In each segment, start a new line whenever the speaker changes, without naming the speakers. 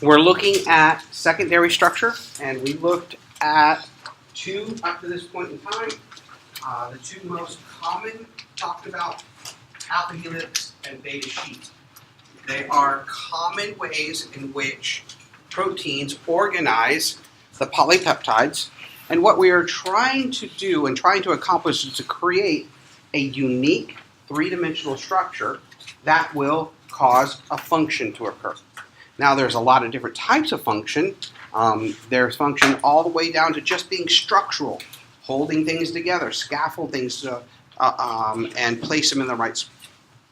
we're looking at secondary structure, and we looked at two up to this point in time. The two most common talked about, alpha helix and beta sheet. They are common ways in which proteins organize the polypeptides, and what we are trying to do and trying to accomplish is to create a unique three-dimensional structure that will cause a function to occur. Now, there's a lot of different types of function. There's function all the way down to just being structural, holding things together, scaffold things, and place them in the right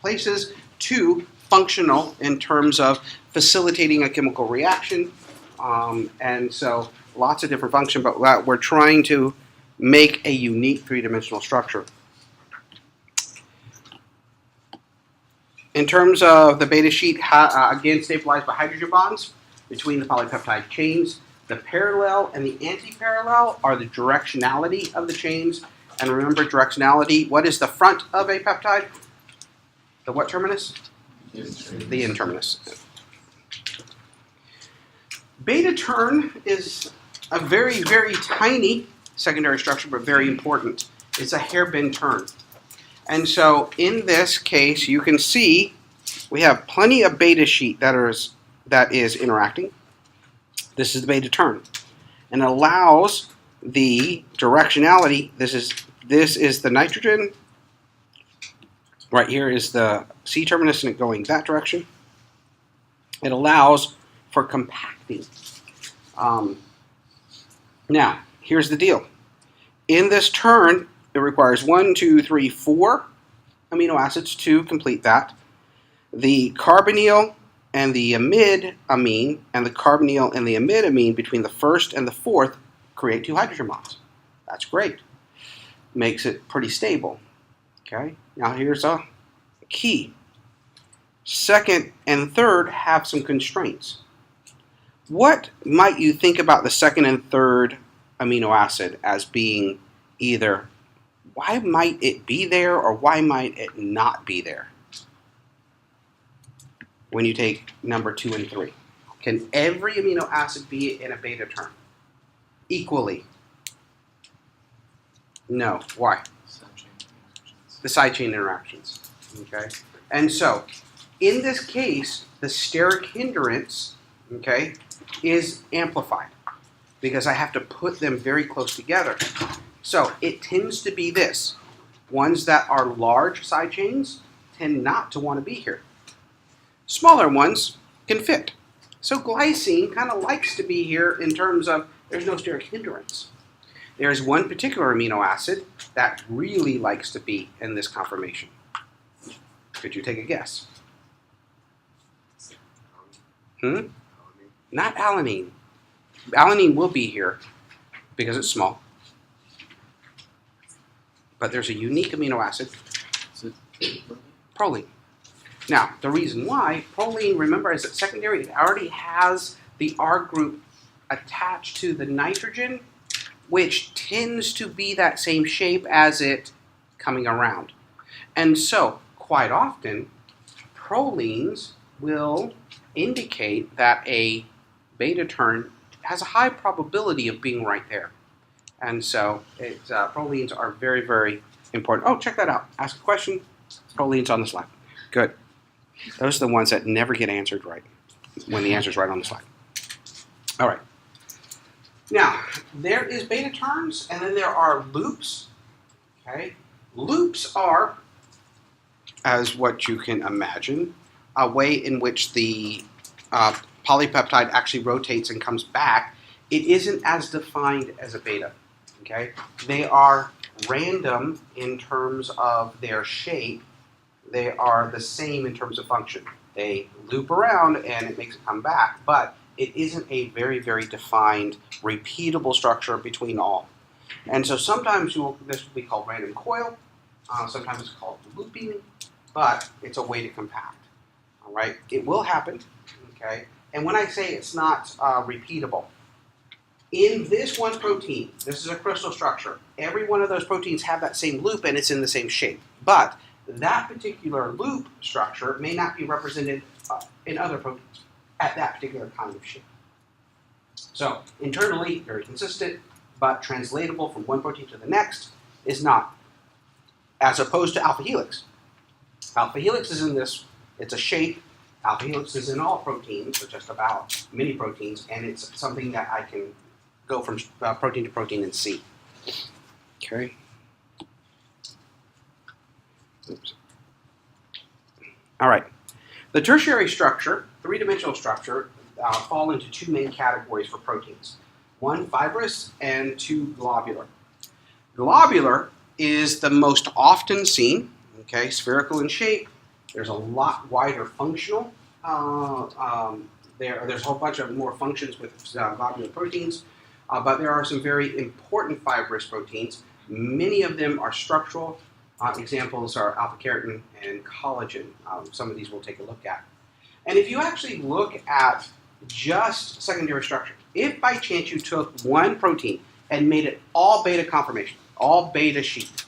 places, to functional in terms of facilitating a chemical reaction. And so lots of different function, but we're trying to make a unique three-dimensional structure. In terms of the beta sheet, again, stabilized by hydrogen bonds between the polypeptide chains. The parallel and the anti-parallel are the directionality of the chains. And remember, directionality, what is the front of a peptide? The what terminus? The N-terminus. Beta turn is a very, very tiny secondary structure, but very important. It's a hairpin turn. And so in this case, you can see we have plenty of beta sheet that is interacting. This is the beta turn. And it allows the directionality. This is the nitrogen. Right here is the C-terminus and it going that direction. It allows for compacting. Now, here's the deal. In this turn, it requires 1, 2, 3, 4 amino acids to complete that. The carbonyl and the amide amine and the carbonyl and the amide amine between the first and the fourth create 2 hydrogen bonds. That's great. Makes it pretty stable. Okay. Now here's a key. Second and third have some constraints. What might you think about the second and third amino acid as being either why might it be there or why might it not be there when you take number 2 and 3? Can every amino acid be in a beta turn equally? No. Why? The side chain interactions. Okay? And so, in this case, the steric hindrance, okay, is amplified because I have to put them very close together. So it tends to be this. Ones that are large side chains tend not to want to be here. Smaller ones can fit. So glycine kind of likes to be here in terms of there's no steric hindrance. There's one particular amino acid that really likes to be in this conformation. Could you take a guess? Not alanine. Alanine will be here because it's small. But there's a unique amino acid, proline. Now, the reason why, proline, remember, is that secondary, it already has the R group attached to the nitrogen, which tends to be that same shape as it coming around. And so, quite often, prolines will indicate that a beta turn has a high probability of being right there. And so prolines are very, very important. Oh, check that out. Ask a question. Prolines on the slide. Good. Those are the ones that never get answered right when the answer's right on the slide. All right. Now, there is beta turns, and then there are loops. Okay. Loops are, as what you can imagine, a way in which the polypeptide actually rotates and comes back. It isn't as defined as a beta. Okay? They are random in terms of their shape. They are the same in terms of function. They loop around and it makes it come back, but it isn't a very, very defined, repeatable structure between all. And so sometimes this will be called random coil. Sometimes it's called looping, but it's a way to compact. All right? It will happen. Okay? And when I say it's not repeatable, in this one protein, this is a crystal structure, every one of those proteins have that same loop and it's in the same shape. But that particular loop structure may not be represented in other proteins. at that particular kind of shape. So internally, very consistent, but translatable from one protein to the next is not, as opposed to alpha helix. Alpha helix is in this, it's a shape. Alpha helix is in all proteins, or just about many proteins, and it's something that I can go from protein to protein and see. Okay. Oops. All right. The tertiary structure, three-dimensional structure, fall into two main categories for proteins. One, fibrous, and two, globular. Globular is the most often seen, okay, spherical in shape. There's a lot wider functional. There's a whole bunch of more functions with globular proteins, but there are some very important fibrous proteins. Many of them are structural. Examples are alpha-keratin and collagen. Some of these we'll take a look at. And if you actually look at just secondary structure, if by chance you took one protein and made it all beta conformation, all beta sheet,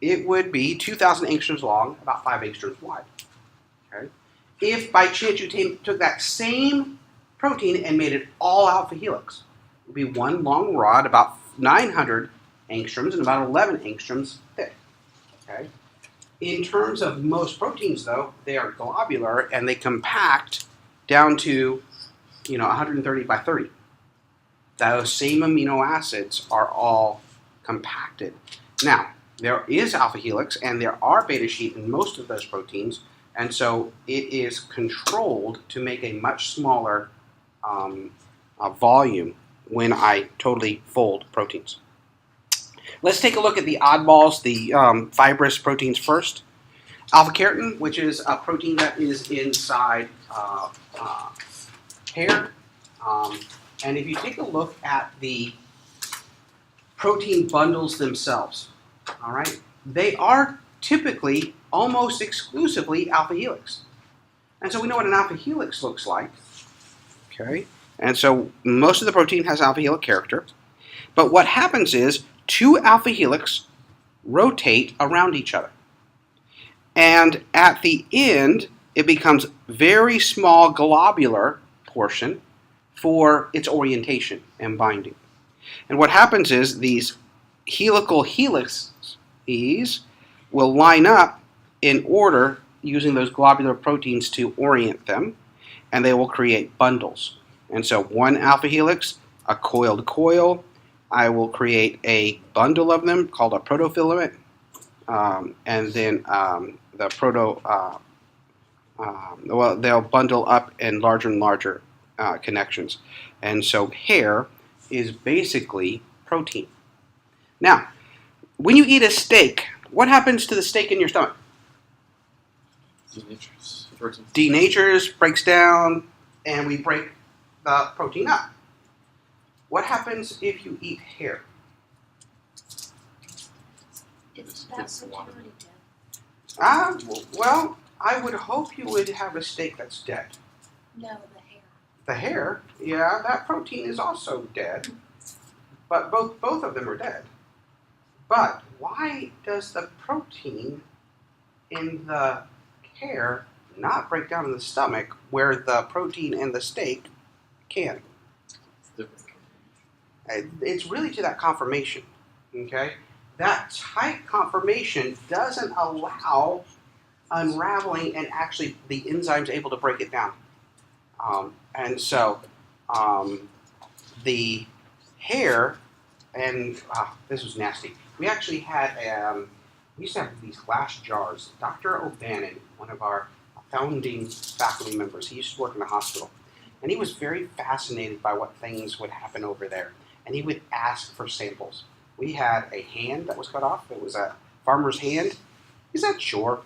it would be 2,000 angstroms long, about 5 angstroms wide. Okay? If by chance you took that same protein and made it all alpha helix, it would be one long rod, about 900 angstroms and about 11 angstroms thick. Okay? In terms of most proteins, though, they are globular and they compact down to 130 by 30. Those same amino acids are all compacted. Now, there is alpha helix and there are beta sheet in most of those proteins, and so it is controlled to make a much smaller volume when I totally fold proteins. Let's take a look at the oddballs, the fibrous proteins first. Alpha-keratin, which is a protein that is inside hair. And if you take a look at the protein bundles themselves, all right, they are typically almost exclusively alpha helix. And so we know what an alpha helix looks like. Okay, and so most of the protein has alpha helix character. But what happens is two alpha helix rotate around each other. And at the end, it becomes very small globular portion for its orientation and binding. And what happens is these helical helixes will line up in order using those globular proteins to orient them, and they will create bundles. And so one alpha helix, a coiled coil, I will create a bundle of them called a protofilament, and then they'll bundle up in larger and larger connections. And so hair is basically protein. Now, when you eat a steak, what happens to the steak in your stomach? Denatures, breaks down, and we break the protein up. What happens if you eat hair? Well, I would hope you would have a steak that's dead.
No, the hair.
The hair, yeah, that protein is also dead, but both of them are dead. But why does the protein in the hair not break down in the stomach where the protein in the steak can? It's really to that conformation, okay? That tight conformation doesn't allow unraveling and actually the enzyme's able to break it down. And so the hair, and this was nasty. We actually had, we used to have these glass jars. Dr. O'Bannon, one of our founding faculty members, he used to work in the hospital. And he was very fascinated by what things would happen over there. And he would ask for samples. We had a hand that was cut off. It was a farmer's hand. He said, sure.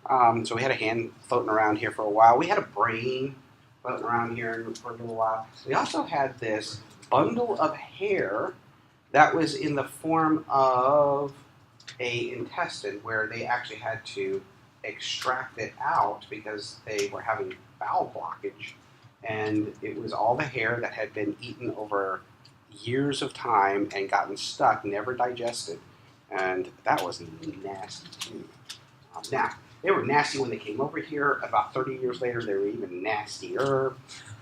So we had a hand floating around here for a while. We had a brain floating around here for a little while. We also had this bundle of hair that was in the form of an intestine where they actually had to extract it out because they were having bowel blockage. And it was all the hair that had been eaten over years of time and gotten stuck, never digested. And that was nasty too. Now, They were nasty when they came over here. About 30 years later, they were even nastier.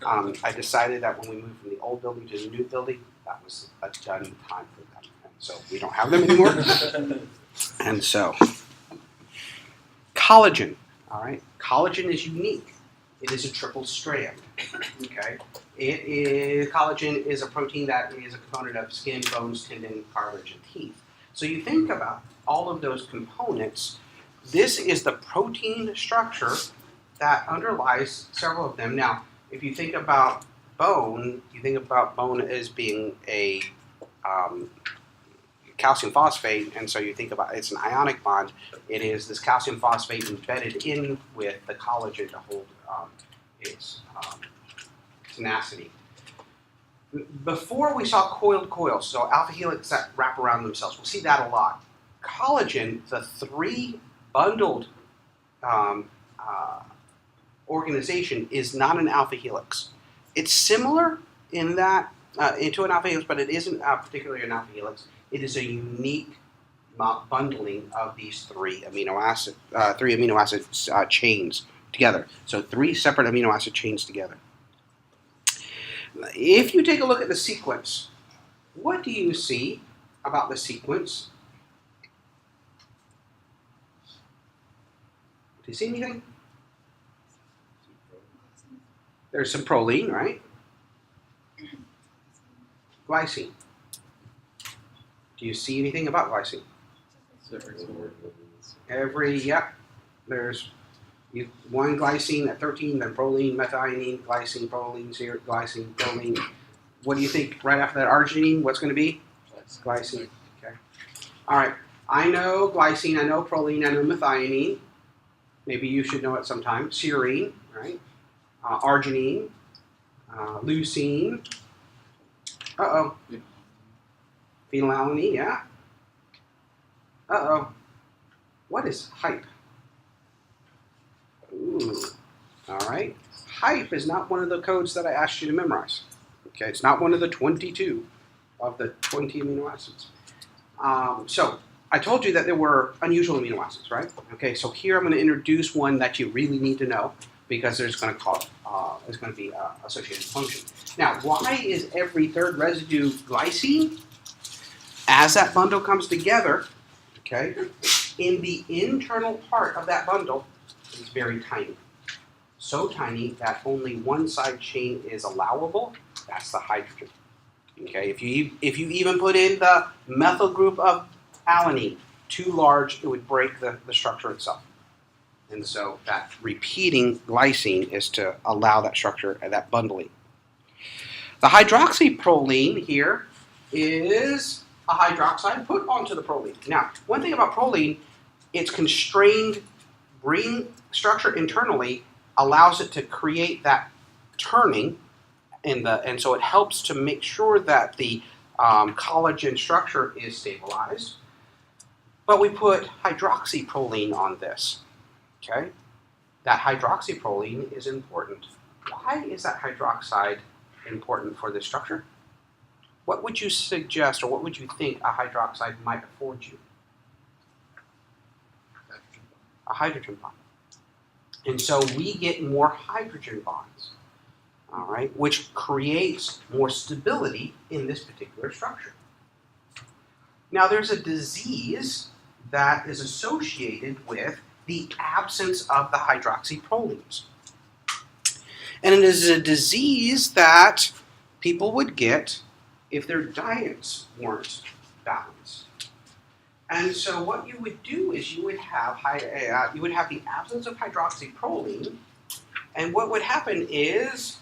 I decided that when we moved from the old building to the new building, that was a done time for them. And so we don't have them anymore. And so, collagen, all right? Collagen is unique. It is a triple strand, okay? Collagen is a protein that is a component of skin, bones, tendon, cartilage, and teeth. So you think about all of those components. This is the protein structure that underlies several of them. Now, if you think about bone, you think about bone as being a calcium phosphate, and so you think about it's an ionic bond. It is this calcium phosphate embedded in with the collagen to hold its tenacity. Before we saw coiled coils, so alpha helix that wrap around themselves. We'll see that a lot. Collagen, the three bundled organization, is not an alpha helix. It's similar in that into an alpha helix, but it isn't particularly an alpha helix. It is a unique bundling of these three amino acid chains together. So 3 separate amino acid chains together. If you take a look at the sequence, what do you see about the sequence? Do you see anything? There's some proline, right? Glycine. Do you see anything about glycine? There's one glycine at 13, then proline, methionine, glycine, proline, glycine, proline. What do you think right after that arginine? What's going to be? Glycine. Okay. All right. I know glycine, I know proline, I know methionine. Maybe you should know it sometime. Serine, right? Arginine, leucine. Uh-oh. Phenylalanine, yeah. Uh-oh. What is hype? Ooh. All right. Hype is not one of the codes that I asked you to memorize. Okay, it's not one of the 22 of the 20 amino acids. So I told you that there were unusual amino acids, right? Okay, so here I'm going to introduce one that you really need to know because there's going to be associated function. Now, why is every third residue glycine? As that bundle comes together, okay, in the internal part of that bundle, it's very tiny. So tiny that only one side chain is allowable. That's the hydrogen. Okay, if you even put in the methyl group of alanine, too large, it would break the structure itself. And so that repeating glycine is to allow that structure and that bundling. The hydroxyproline here is a hydroxide put onto the proline. Now, one thing about proline, its constrained ring structure internally allows it to create that turning, and so it helps to make sure that the collagen structure is stabilized. But we put hydroxyproline on this. Okay, that hydroxyproline is important. Why is that hydroxide important for this structure? What would you suggest, or what would you think a hydroxide might afford you? A hydrogen bond. And so we get more hydrogen bonds, all right, which creates more stability in this particular structure. Now, there's a disease that is associated with the absence of the hydroxyprolines. And it is a disease that people would get if their diets weren't balanced. And so what you would do is you would have the absence of hydroxyproline, and what would happen is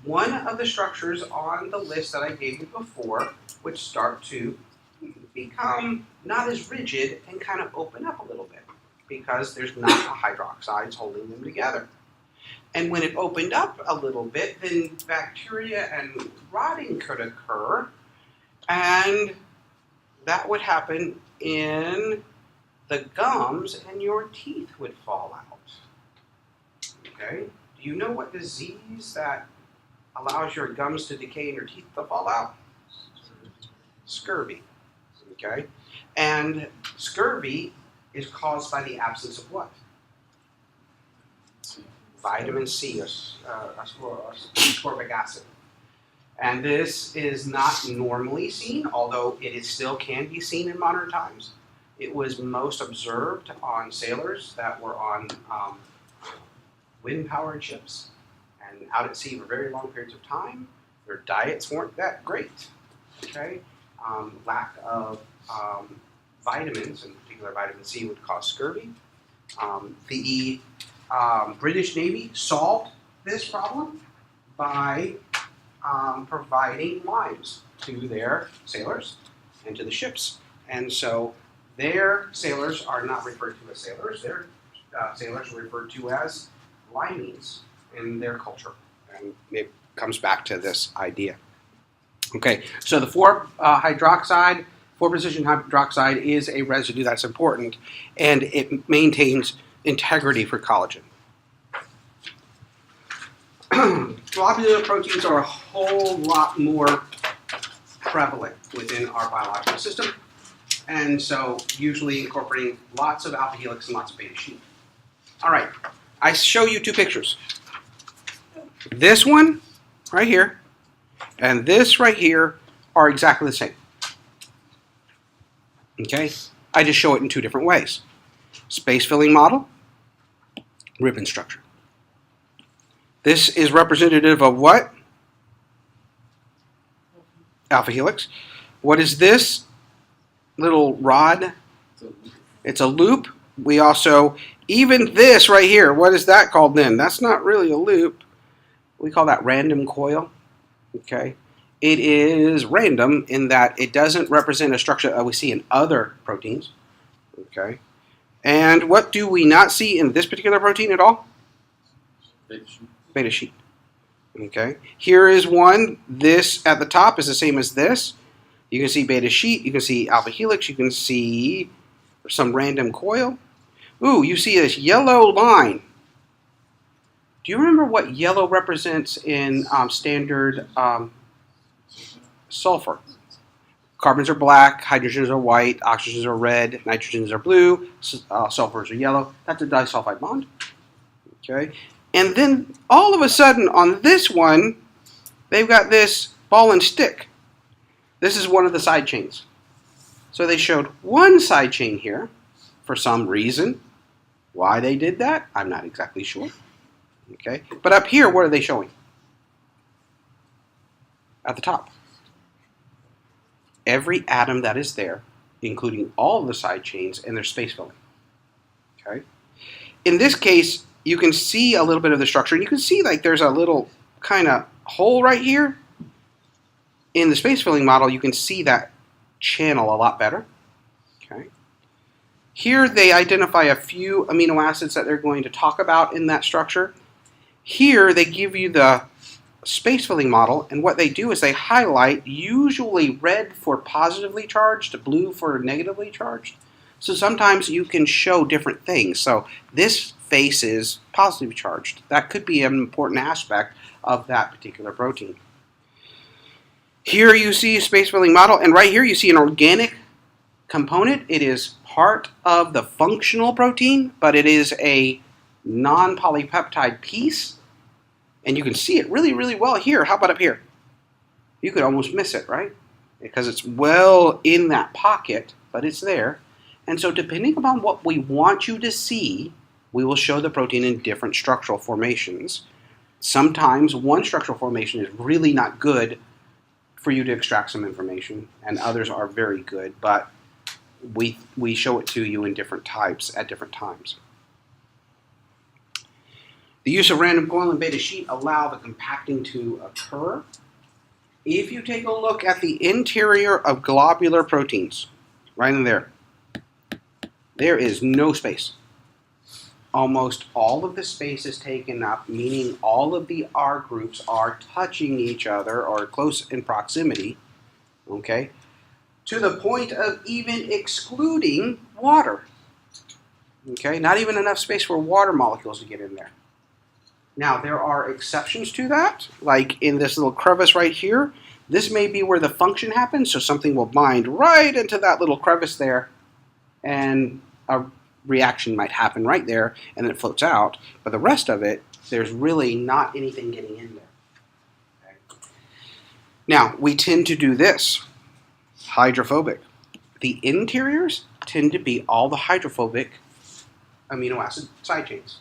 one of the structures on the list that I gave you before would start to become not as rigid and kind of open up a little bit because there's not the hydroxides holding them together. And when it opened up a little bit, then bacteria and rotting could occur, and that would happen in the gums, and your teeth would fall out. Okay? Do you know what disease that allows your gums to decay and your teeth to fall out? Scurvy. Okay? And scurvy is caused by the absence of what? vitamin C, ascorbic acid. And this is not normally seen, although it still can be seen in modern times. It was most observed on sailors that were on wind-powered ships and out at sea for very long periods of time. Their diets weren't that great. Okay, lack of vitamins, in particular vitamin C, would cause scurvy. The British Navy solved this problem by providing limes to their sailors and to the ships. And so their sailors are not referred to as sailors. Their sailors are referred to as limeys in their culture. And it comes back to this idea. Okay, so the 4-hydroxide, 4-position hydroxide is a residue that's important, and it maintains integrity for collagen. Globular proteins are a whole lot more prevalent within our biological system, and so usually incorporating lots of alpha helix and lots of beta sheet. All right, I show you two pictures. This one right here and this right here are exactly the same. Okay, I just show it in two different ways. Space filling model, ribbon structure. This is representative of what? Alpha helix. What is this little rod? It's a loop. We also, even this right here, what is that called then? That's not really a loop. We call that random coil. Okay. It is random in that it doesn't represent a structure that we see in other proteins. Okay. And what do we not see in this particular protein at all? Beta sheet. Okay. Here is one. This at the top is the same as this. You can see beta sheet. You can see alpha helix. You can see some random coil. Ooh, you see this yellow line. Do you remember what yellow represents in standard sulfur? Carbons are black, hydrogens are white, oxygens are red, nitrogens are blue, sulfurs are yellow. That's a disulfide bond. Okay, and then all of a sudden on this one, they've got this ball and stick. This is one of the side chains. So they showed one side chain here for some reason. Why they did that, I'm not exactly sure. Okay, but up here, what are they showing? At the top. Every atom that is there, including all of the side chains, and their space filling. Okay. In this case, you can see a little bit of the structure, and you can see like there's a little kind of hole right here. In the space filling model, you can see that channel a lot better. Okay. Here they identify a few amino acids that they're going to talk about in that structure. Here they give you the space filling model, and what they do is they highlight usually red for positively charged, blue for negatively charged. So sometimes you can show different things. So this face is positively charged. That could be an important aspect of that particular protein. Here you see a space filling model, and right here you see an organic component. It is part of the functional protein, but it is a non-polypeptide piece, and you can see it really, really well here. How about up here? You could almost miss it, right? Because it's well in that pocket, but it's there. And so depending upon what we want you to see, we will show the protein in different structural formations. Sometimes one structural formation is really not good for you to extract some information, and others are very good, but we show it to you in different types at different times. The use of random coil and beta sheet allow the compacting to occur. If you take a look at the interior of globular proteins, right in there, there is no space. Almost all of the space is taken up, meaning all of the R groups are touching each other or close in proximity, okay, to the point of even excluding water. Okay, not even enough space for water molecules to get in there. Now, there are exceptions to that, like in this little crevice right here. This may be where the function happens, so something will bind right into that little crevice there, and a reaction might happen right there, and then it floats out. But the rest of it, there's really not anything getting in there. Okay? Now, we tend to do this, hydrophobic. The interiors tend to be all the hydrophobic amino acid side chains.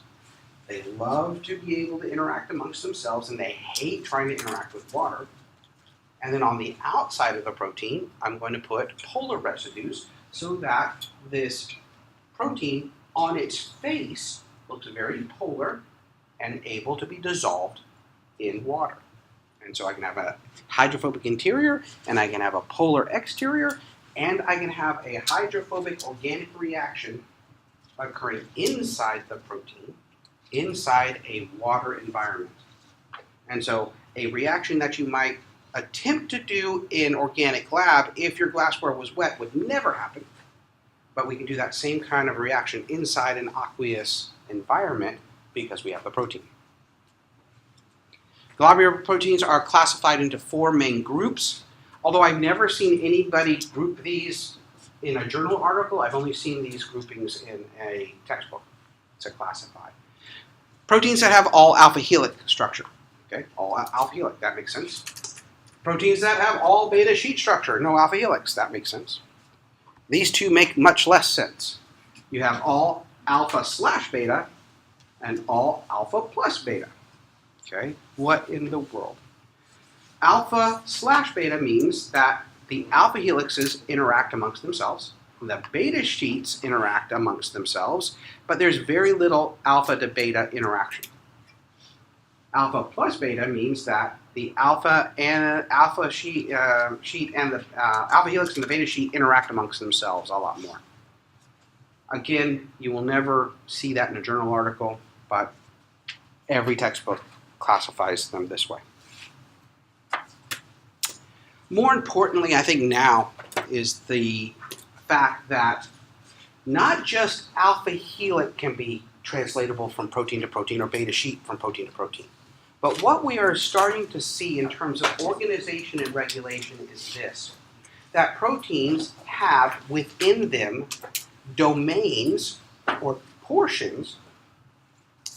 They love to be able to interact amongst themselves, and they hate trying to interact with water. And then on the outside of the protein, I'm going to put polar residues so that this protein on its face looks very polar and able to be dissolved in water. And so I can have a hydrophobic interior, and I can have a polar exterior, and I can have a hydrophobic organic reaction occurring inside the protein, inside a water environment. And so a reaction that you might attempt to do in organic lab if your glassware was wet would never happen, but we can do that same kind of reaction inside an aqueous environment because we have the protein. Globular proteins are classified into 4 main groups. Although I've never seen anybody group these in a journal article, I've only seen these groupings in a textbook to classify. Proteins that have all alpha helic structure. Okay, all alpha helic, that makes sense. Proteins that have all beta sheet structure, no alpha helix, that makes sense. These two make much less sense. You have all alpha slash beta and all alpha plus beta. Okay, what in the world? Alpha slash beta means that the alpha helixes interact amongst themselves, the beta sheets interact amongst themselves, but there's very little alpha to beta interaction. Alpha plus beta means that the alpha sheet and the alpha helix and the beta sheet interact amongst themselves a lot more. Again, you will never see that in a journal article, but every textbook classifies them this way. More importantly, I think now, is the fact that not just alpha helic can be translatable from protein to protein or beta sheet from protein to protein. But what we are starting to see in terms of organization and regulation is this, that proteins have within them domains or portions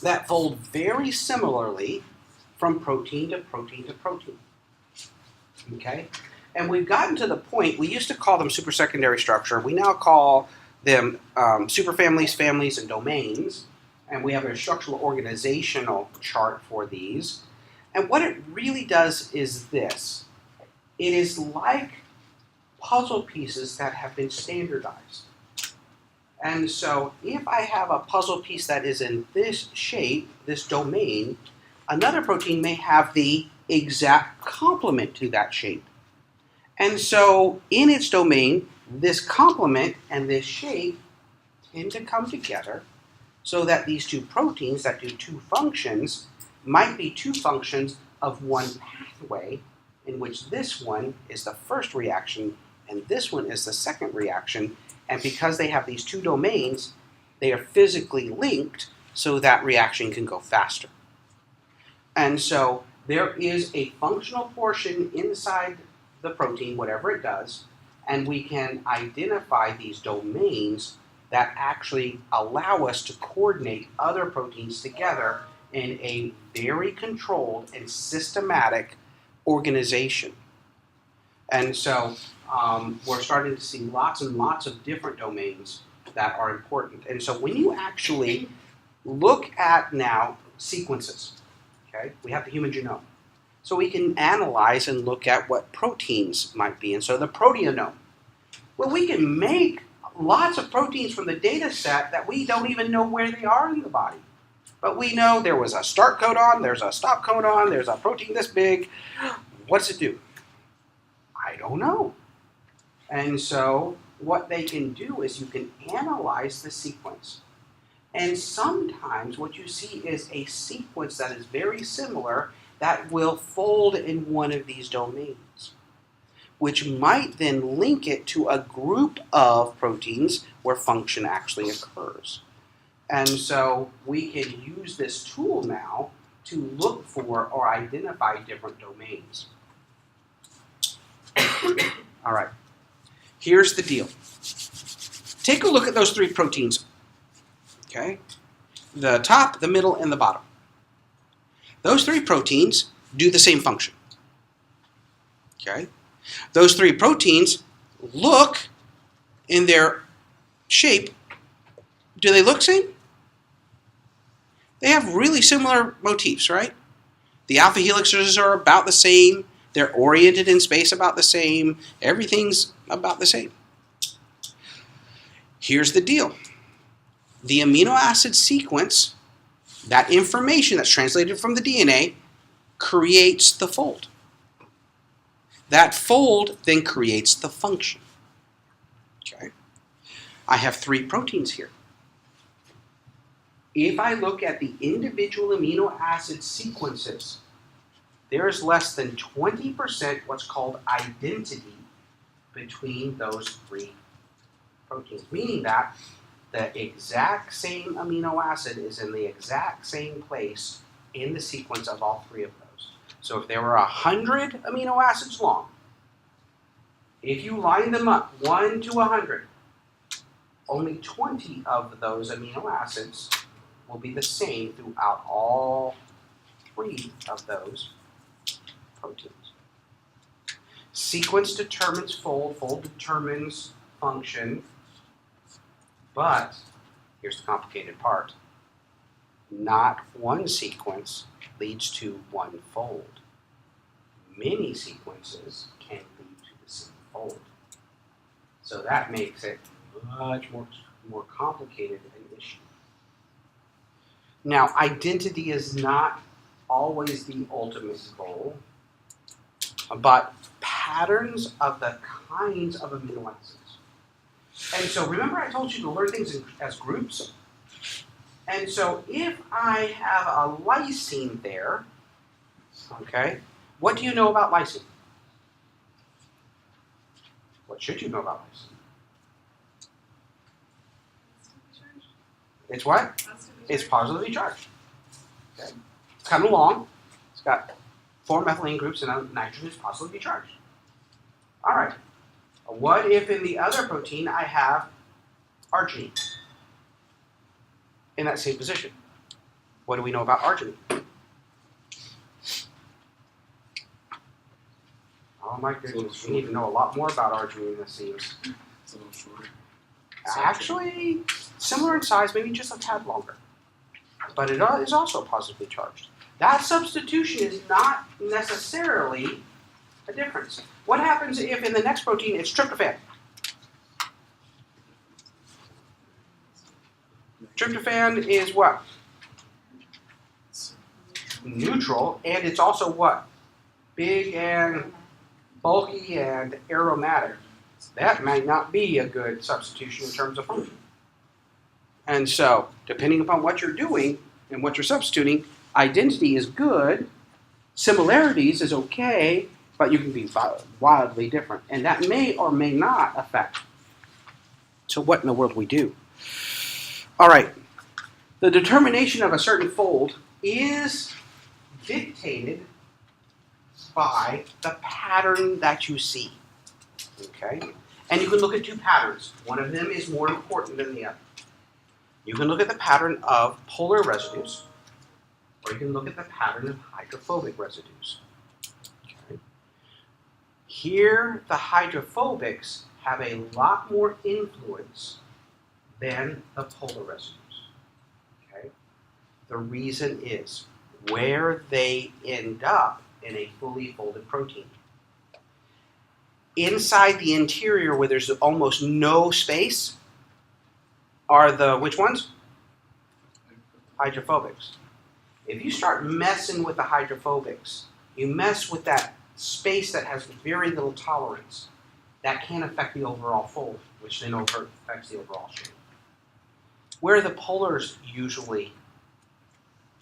that fold very similarly from protein to protein to protein. Okay? And we've gotten to the point, we used to call them supersecondary structure. We now call them superfamilies, families, and domains. And we have a structural organizational chart for these. And what it really does is this. It is like puzzle pieces that have been standardized. And so if I have a puzzle piece that is in this shape, this domain, another protein may have the exact complement to that shape. And so in its domain, this complement and this shape tend to come together so that these two proteins that do two functions might be two functions of one pathway, in which this one is the first reaction and this one is the second reaction. And because they have these two domains, they are physically linked so that reaction can go faster. And so there is a functional portion inside the protein, whatever it does, and we can identify these domains that actually allow us to coordinate other proteins together in a very controlled and systematic organization. And so we're starting to see lots and lots of different domains that are important. And so when you actually look at now sequences, okay, we have the human genome. So we can analyze and look at what proteins might be. And so the proteome. Well, we can make lots of proteins from the data set that we don't even know where they are in the body. But we know there was a start codon, there's a stop codon, there's a protein this big. What's it do? I don't know. And so what they can do is you can analyze the sequence. And sometimes what you see is a sequence that is very similar that will fold in one of these domains, which might then link it to a group of proteins where function actually occurs. And so we can use this tool now to look for or identify different domains. All right, here's the deal. Take a look at those three proteins, okay? The top, the middle, and the bottom. Those 3 proteins do the same function. Okay? Those 3 proteins look in their shape. Do they look same? They have really similar motifs, right? The alpha helixes are about the same. They're oriented in space about the same. Everything's about the same. Here's the deal. The amino acid sequence, that information that's translated from the DNA, creates the fold. That fold then creates the function. Okay? I have 3 proteins here. If I look at the individual amino acid sequences, there is less than 20% what's called identity between those 3 proteins, meaning that the exact same amino acid is in the exact same place in the sequence of all 3 of those. So if there were 100 amino acids long, if you line them up 1 to 100, only 20 of those amino acids will be the same throughout all 3 of those proteins. Sequence determines fold, fold determines function, but here's the complicated part. Not one sequence leads to one fold. Many sequences can lead to the same fold. So that makes it much more complicated an issue. Now, identity is not always the ultimate goal, but patterns of the kinds of amino acids. And so remember I told you to learn things as groups? And so if I have a lysine there, okay, what do you know about lysine? What should you know about lysine? It's what? It's positively charged. Okay. It's kind of long. It's got 4 methylene groups and nitrogen is positively charged. All right. What if in the other protein I have arginine in that same position? What do we know about arginine? Oh my goodness, we need to know a lot more about arginine, this seems.
It's a little shorter.
Actually, similar in size, maybe just a tad longer. But it is also positively charged. That substitution is not necessarily a difference. What happens if in the next protein it's tryptophan? Tryptophan is what? Neutral, and it's also what? Big and bulky and aromatic. That might not be a good substitution in terms of function. And so, depending upon what you're doing and what you're substituting, identity is good, similarities is okay, but you can be wildly different. And that may or may not affect. So what in the world we do? All right. The determination of a certain fold is dictated by the pattern that you see. Okay? And you can look at 2 patterns. One of them is more important than the other. You can look at the pattern of polar residues, or you can look at the pattern of hydrophobic residues. Okay. Here, the hydrophobics have a lot more influence than the polar residues. Okay. The reason is where they end up in a fully folded protein. Inside the interior, where there's almost no space, are the, which ones? Hydrophobics. If you start messing with the hydrophobics, you mess with that space that has very little tolerance, that can affect the overall fold, which then affects the overall shape. Where are the polars usually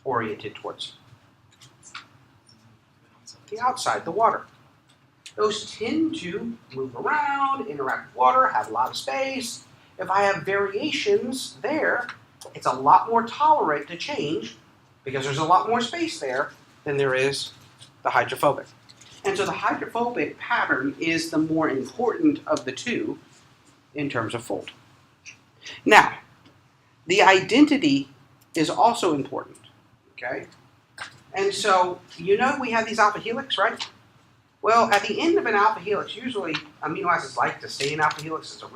oriented towards? The outside, the water. Those tend to move around, interact with water, have a lot of space. If I have variations there, it's a lot more tolerant to change because there's a lot more space there than there is the hydrophobic. And so the hydrophobic pattern is the more important of the 2 in terms of fold. Now, the identity is also important, okay? And so, you know we have these alpha helix, right? Well, at the end of an alpha helix, usually amino acids like to stay in alpha helix. It's a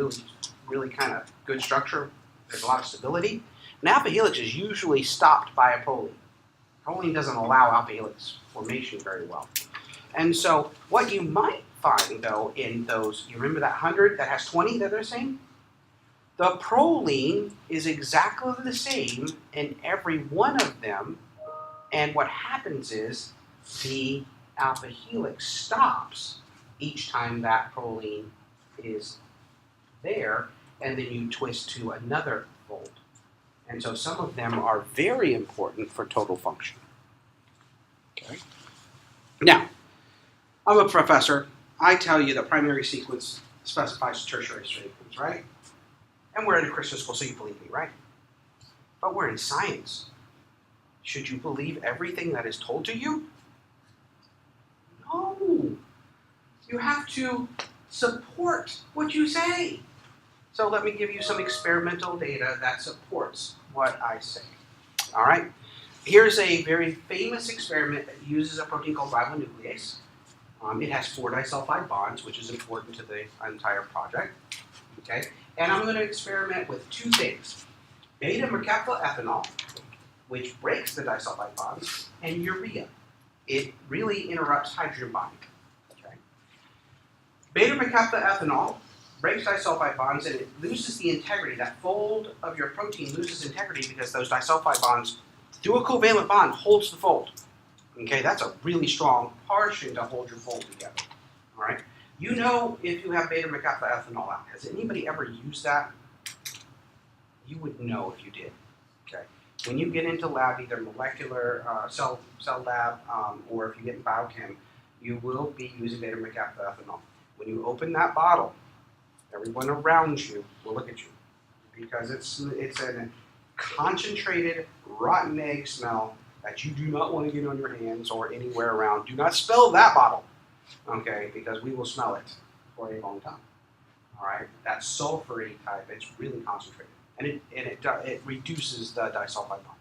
really kind of good structure. There's a lot of stability. An alpha helix is usually stopped by a proline. Proline doesn't allow alpha helix formation very well. And so what you might find, though, in those, you remember that 100 that has 20 that are the same? The proline is exactly the same in every one of them, and what happens is the alpha helix stops each time that proline is there, and then you twist to another fold. And so some of them are very important for total function. Okay. Now, I'm a professor. I tell you the primary sequence specifies tertiary sequence, right? And we're at a Christian school, so you believe me, right? But we're in science. Should you believe everything that is told to you? No. You have to support what you say. So let me give you some experimental data that supports what I say. All right? Here's a very famous experiment that uses a protein called ribonuclease. It has 4 disulfide bonds, which is important to the entire project. Okay? And I'm going to experiment with 2 things. Beta-mercaptoethanol, which breaks the disulfide bonds, and urea. It really interrupts hydrogen bonding. Okay? Beta-mercaptoethanol breaks disulfide bonds, and it loses the integrity. That fold of your protein loses integrity because those disulfide bonds, through a covalent bond, holds the fold. Okay, that's a really strong portion to hold your fold together. All right. You know if you have beta-mercaptoethanol out. Has anybody ever used that? You would know if you did. Okay. When you get into lab, either molecular cell lab, or if you get in biochem, you will be using beta-mercaptoethanol. When you open that bottle, everyone around you will look at you because it's a concentrated rotten egg smell that you do not want to get on your hands or anywhere around. Do not spill that bottle, okay? Because we will smell it for a long time. All right, that sulfury type, it's really concentrated, and it reduces the disulfide bond.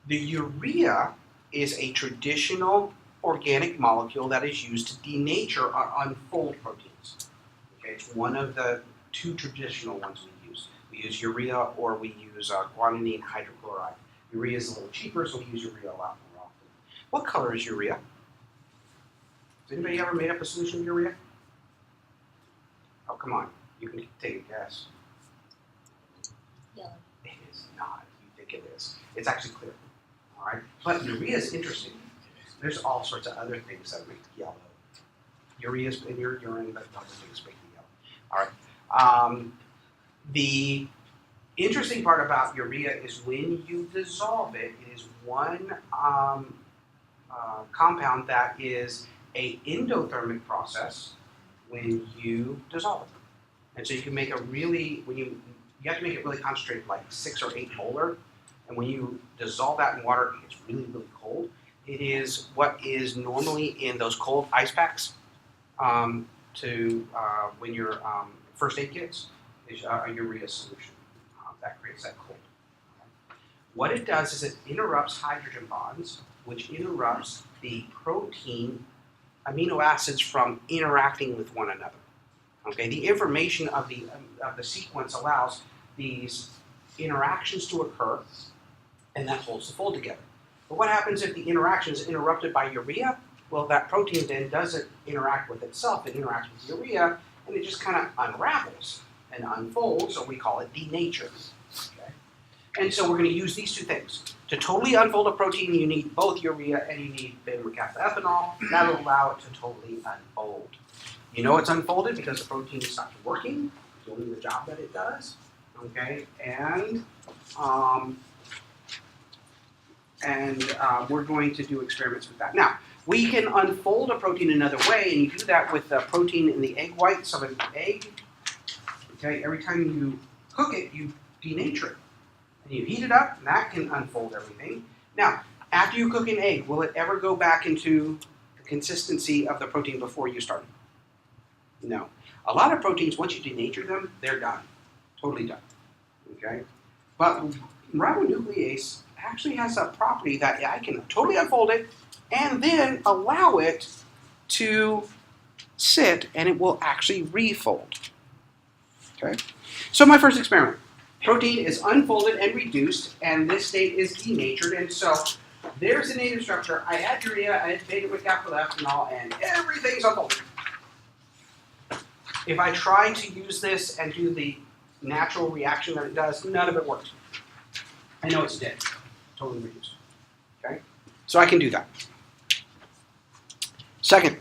The urea is a traditional organic molecule that is used to denature or unfold proteins. Okay, it's one of the 2 traditional ones we use. We use urea or we use guanidine hydrochloride. Urea is a little cheaper, so we use urea a lot more often. What color is urea? Has anybody ever made up a solution of urea? Oh, come on. You can take a guess.
Yellow.
It is not. You think it is. It's actually clear. All right? But urea is interesting. There's all sorts of other things that make it yellow. Urea is in your urine, but other things make it yellow. All right. The interesting part about urea is when you dissolve it, it is one compound that is an endothermic process when you dissolve it. And so you can make a really, you have to make it really concentrated, like 6 or 8 molar. And when you dissolve that in water, it gets really, really cold. It is what is normally in those cold ice packs when you're first aid kits is a urea solution. That creates that cold. What it does is it interrupts hydrogen bonds, which interrupts the protein amino acids from interacting with one another. Okay, the information of the sequence allows these interactions to occur, and that holds the fold together. But what happens if the interaction is interrupted by urea? Well, that protein then doesn't interact with itself, it interacts with urea, and it just kind of unravels and unfolds, so we call it denature. Okay? And so we're going to use these 2 things. To totally unfold a protein, you need both urea and you need beta-mercaptoethanol. That'll allow it to totally unfold. You know it's unfolded because the protein stops working, doing the job that it does. Okay, and we're going to do experiments with that. Now, we can unfold a protein another way, and you do that with the protein in the egg whites of an egg. Okay, every time you cook it, you denature it. And you heat it up, and that can unfold everything. Now, after you cook an egg, will it ever go back into the consistency of the protein before you started? No. A lot of proteins, once you denature them, they're done. Totally done. Okay? But ribonuclease actually has a property that I can totally unfold it and then allow it to sit, and it will actually refold. Okay? So my first experiment. Protein is unfolded and reduced, and this state is denatured, and so there's the native structure. I add urea, I add beta with capital ethanol, and everything's unfolded. If I try to use this and do the natural reaction that it does, none of it works. I know it's dead, totally reduced. Okay? So I can do that. Second,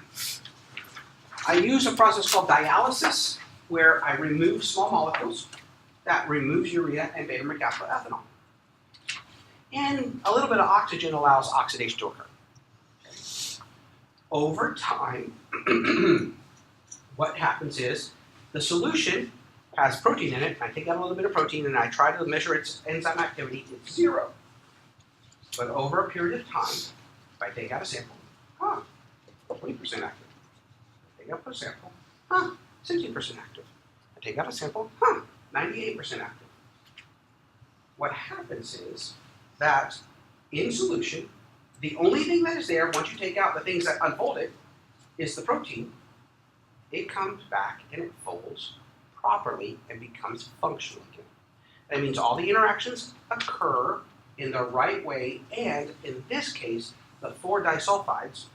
I use a process called dialysis, where I remove small molecules. That removes urea and beta-mercaptoethanol. And a little bit of oxygen allows oxidation to occur. Okay. Over time, what happens is the solution has protein in it. I take out a little bit of protein and I try to measure its enzyme activity. It's 0. But over a period of time, if I take out a sample, 20% active. I take out a sample, 60% active. I take out a sample, 98% active. What happens is that in solution, the only thing that is there, once you take out the things that unfold it, is the protein. It comes back and it folds properly and becomes functional again. That means all the interactions occur in the right way, and in this case, the 4 disulfides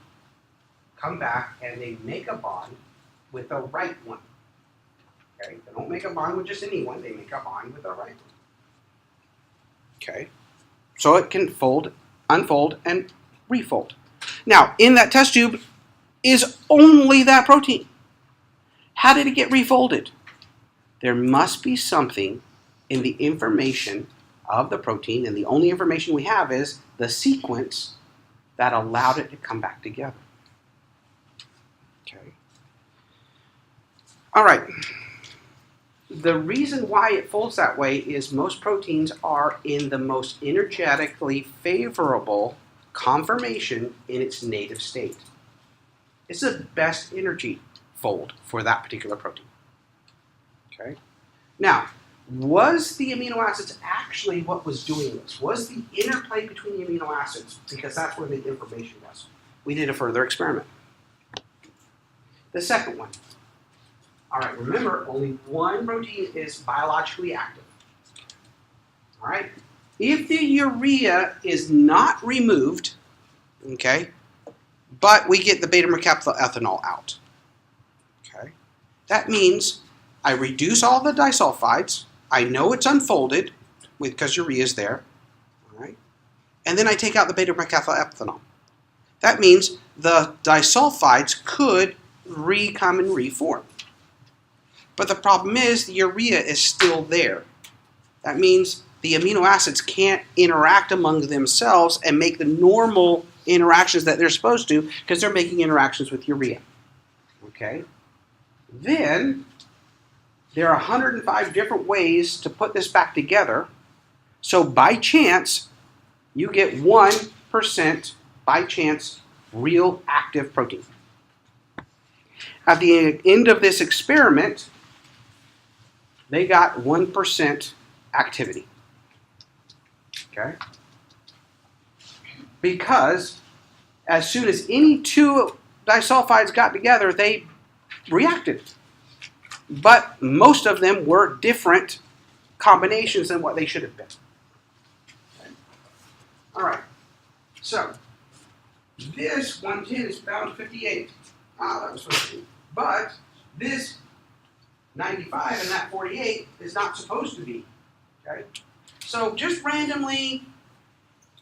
come back and they make a bond with the right one. Okay? They don't make a bond with just anyone, they make a bond with the right one. Okay? So it can fold, unfold, and refold. Now, in that test tube is only that protein. How did it get refolded? There must be something in the information of the protein, and the only information we have is the sequence that allowed it to come back together. Okay. All right. The reason why it folds that way is most proteins are in the most energetically favorable conformation in its native state. It's the best energy fold for that particular protein. Okay. Now, was the amino acids actually what was doing this? Was the interplay between the amino acids? Because that's where the information was. We did a further experiment. The second one. All right, remember, only one protein is biologically active. All right? If the urea is not removed, okay, but we get the beta-mercaptoethanol out, okay, that means I reduce all the disulfides. I know it's unfolded because urea is there, all right, and then I take out the beta-mercaptoethanol. That means the disulfides could come and reform. But the problem is the urea is still there. That means the amino acids can't interact among themselves and make the normal interactions that they're supposed to because they're making interactions with urea. Okay? Then there are 105 different ways to put this back together. So by chance, you get 1% by chance real active protein. At the end of this experiment, they got 1% activity. Okay? Because as soon as any 2 disulfides got together, they reacted. But most of them were different combinations than what they should have been. Okay? All right. So, this 110 is bound to 58. That was supposed to be. But this 95 and that 48 is not supposed to be. Okay? So just randomly,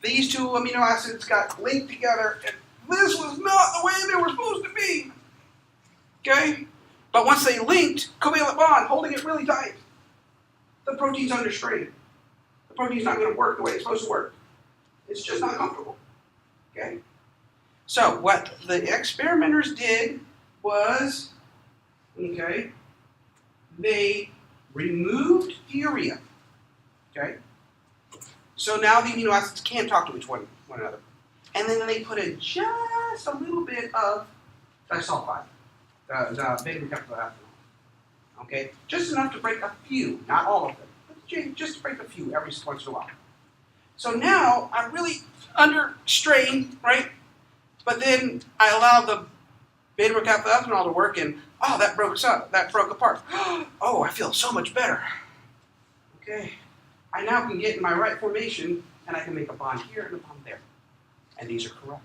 these 2 amino acids got linked together, and this was not the way they were supposed to be. Okay? But once they linked, covalent bond, holding it really tight, the protein's under strain. The protein's not going to work the way it's supposed to work. It's just not comfortable. Okay? So what the experimenters did was, okay, they removed the urea. Okay? So now the amino acids can't talk to one another. And then they put in just a little bit of disulfide, the beta-mercaptoethanol. Okay? Just enough to break a few, not all of them, but just to break a few every once in a while. So now I'm really under strain, right? But then I allow the beta-mercaptoethanol to work, and oh, that broke apart. Oh, I feel so much better. Okay, I now can get in my right formation, and I can make a bond here and a bond there. And these are correct.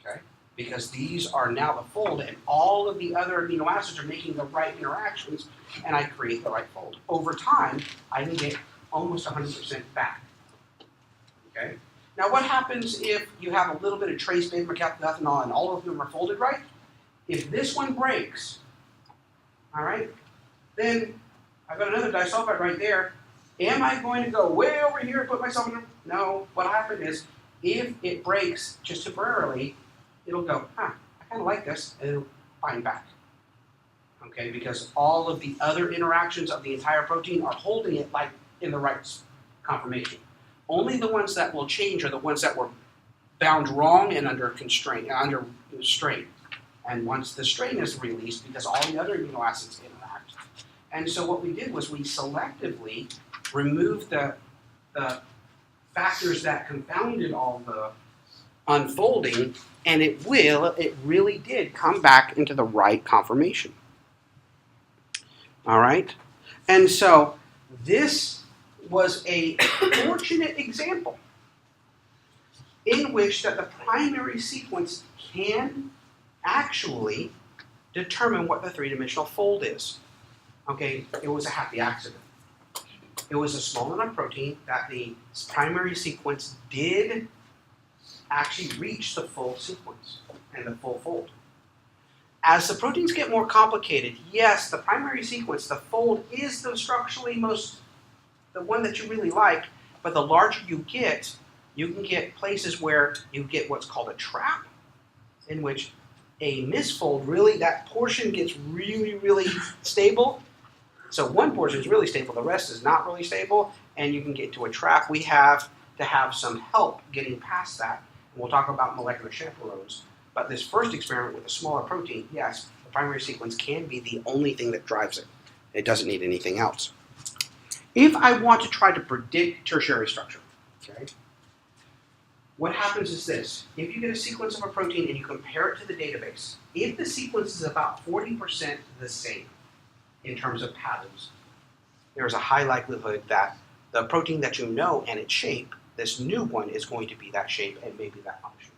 Okay, because these are now the fold, and all of the other amino acids are making the right interactions, and I create the right fold. Over time, I can get almost 100% back. Okay. Now, what happens if you have a little bit of trace beta-mercaptoethanol and all of them are folded right? If this one breaks, all right, then I've got another disulfide right there. Am I going to go way over here and put myself in a... No. What happened is, if it breaks just temporarily, it'll go, I kind of like this, and it'll bind back. Okay, because all of the other interactions of the entire protein are holding it like in the right conformation. Only the ones that will change are the ones that were bound wrong and under strain. And once the strain is released, because all the other amino acids interact. And so what we did was we selectively removed the factors that confounded all the unfolding, and it really did come back into the right conformation. All right? And so this was a fortunate example in which that the primary sequence can actually determine what the three-dimensional fold is. Okay, it was a happy accident. It was a small enough protein that the primary sequence did actually reach the full sequence and the full fold. As the proteins get more complicated, yes, the primary sequence, the fold, is the structurally the one that you really like, but the larger you can get places where you get what's called a trap, in which a misfold, really, that portion gets really, really stable. So one portion is really stable, the rest is not really stable, and you can get into a trap. We have to have some help getting past that, and we'll talk about molecular chaperones. But this first experiment with a smaller protein, yes, the primary sequence can be the only thing that drives it. It doesn't need anything else. If I want to try to predict tertiary structure, okay, what happens is this. If you get a sequence of a protein and you compare it to the database, if the sequence is about 40% the same in terms of patterns, there's a high likelihood that the protein that you know and its shape, this new one, is going to be that shape and maybe that function.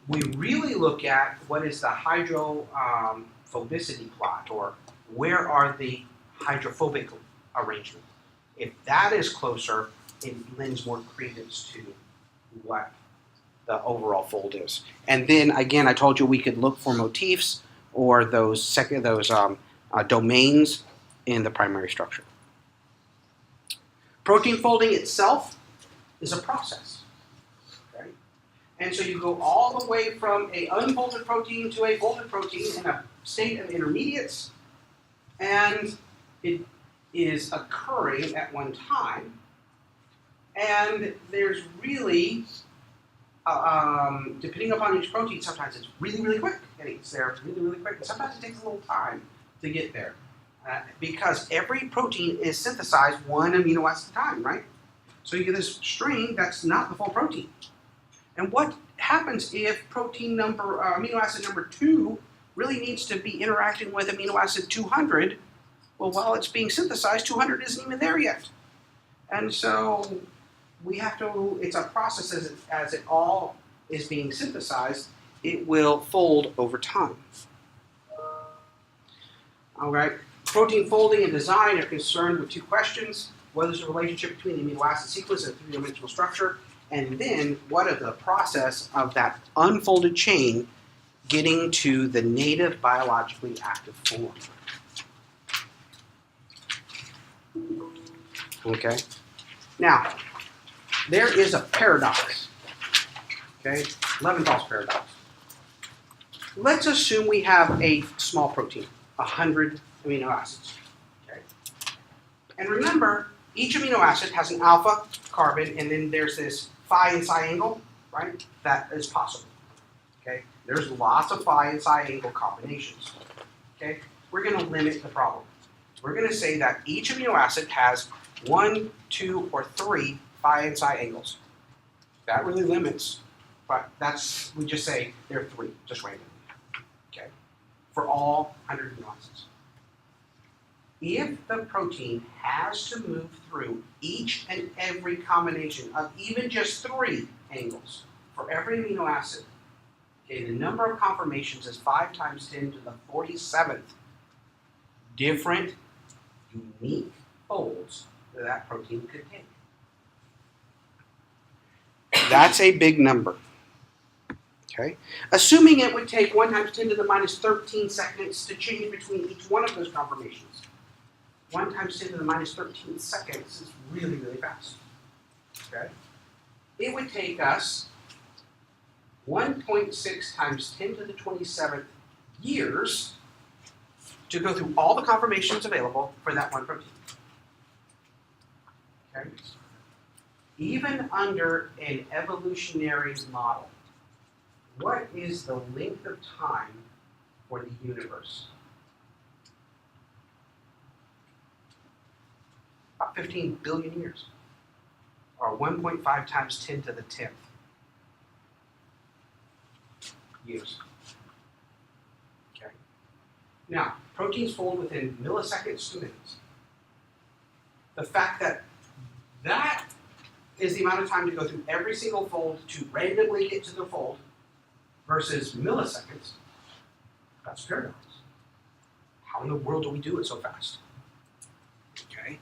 We really look at what is the hydrophobicity plot, or where are the hydrophobic arrangement. If that is closer, it lends more credence to what the overall fold is. And then again, I told you we could look for motifs or those domains in the primary structure. Protein folding itself is a process. Okay? And so you go all the way from an unfolded protein to a folded protein in a state of intermediates, and it is occurring at one time. And there's really, depending upon each protein, sometimes it's really, really quick, and it's there really, really quick, and sometimes it takes a little time to get there. Because every protein is synthesized one amino acid at a time, right? So you get this string that's not the full protein. And what happens if amino acid number 2 really needs to be interacting with amino acid 200? Well, while it's being synthesized, 200 isn't even there yet. And so we have to, it's a process as it all is being synthesized, it will fold over time. All right. Protein folding and design are concerned with two questions. What is the relationship between the amino acid sequence and three-dimensional structure? And then what are the process of that unfolded chain getting to the native biologically active form? Okay. Now, there is a paradox. Okay. Leventhal's paradox. Let's assume we have a small protein, 100 amino acids. Okay. And remember, each amino acid has an alpha carbon, and then there's this phi and psi angle, right? That is possible. Okay. There's lots of phi and psi angle combinations. Okay. We're going to limit the problem. We're going to say that each amino acid has 1, 2, or 3 phi phi and psi angles. That really limits, but we just say there are 3, just randomly, okay, for all 100 amino acids. If the protein has to move through each and every combination of even just 3 angles for every amino acid, okay, the number of conformations is 5 times 10 to the 47th different unique folds that protein could take. That's a big number. Okay? Assuming it would take 1 times 10 to the minus 13 seconds to change between each one of those conformations. 1 times 10 to the minus 13 seconds is really, really fast. Okay? It would take us 1.6 times 10 to the 27th years to go through all the conformations available for that one protein. Okay? Even under an evolutionary model, what is the length of time for the universe? About 15 billion years, or 1.5 times 10 to the 10th years. Okay. Now, proteins fold within milliseconds to minutes. The fact that that is the amount of time to go through every single fold to randomly get to the fold versus milliseconds, that's paradox. How in the world do we do it so fast? Okay.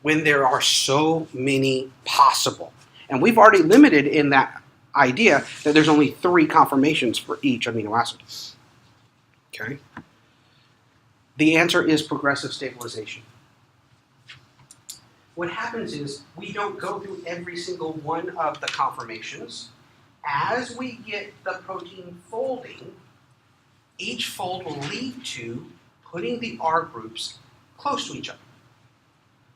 When there are so many possible. And we've already limited in that idea that there's only 3 conformations for each amino acid. Okay. The answer is progressive stabilization. What happens is we don't go through every single one of the conformations. As we get the protein folding, each fold will lead to putting the R groups close to each other.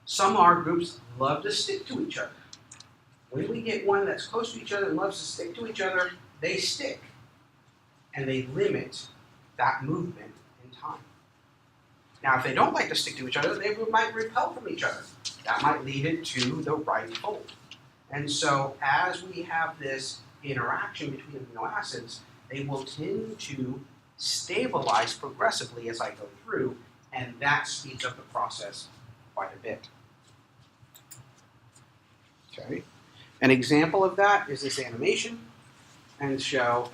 Some R groups love to stick to each other. When we get one that's close to each other and loves to stick to each other, they stick. And they limit that movement in time. Now, if they don't like to stick to each other, they might repel from each other. That might lead it to the right fold. And so as we have this interaction between amino acids, they will tend to stabilize progressively as I go through, and that speeds up the process quite a bit. Okay. An example of that is this animation. And so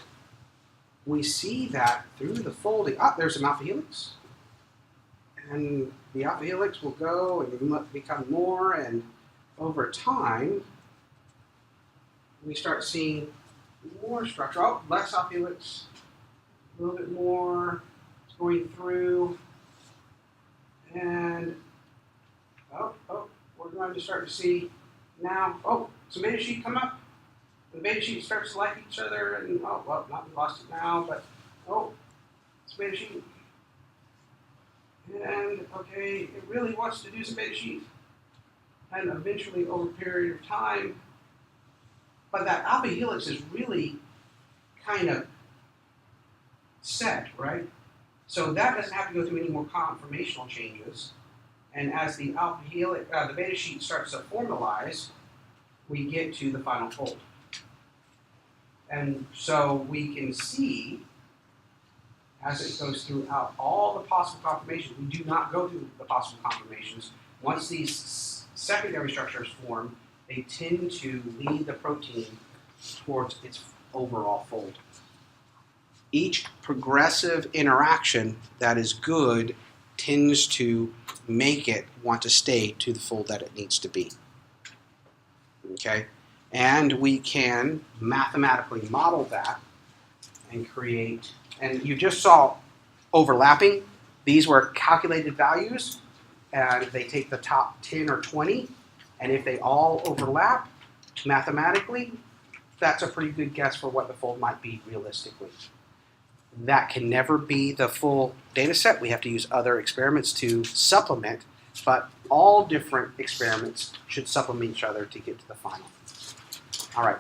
we see that through the folding, there's an alpha helix. And the alpha helix will go and become more, and over time, we start seeing more structure. Oh, less alpha helix, a little bit more, it's going through, and we're going to start to see now, some beta sheet come up. The beta sheet starts to like each other, and we lost it now, but it's beta sheet. And okay, it really wants to do some beta sheet. And eventually over a period of time, but that alpha helix is really kind of set, right? So that doesn't have to go through any more conformational changes. And as the alpha helix, the beta sheet starts to formalize, we get to the final fold. And so we can see, as it goes throughout all the possible conformations, we do not go through the possible conformations. Once these secondary structures form, they tend to lead the protein towards its overall fold. Each progressive interaction that is good tends to make it want to stay to the fold that it needs to be. Okay? And we can mathematically model that and create, and you just saw overlapping. These were calculated values, and they take the top 10 or 20, and if they all overlap mathematically, that's a pretty good guess for what the fold might be realistically. That can never be the full data set. We have to use other experiments to supplement, but all different experiments should supplement each other to get to the final. All right.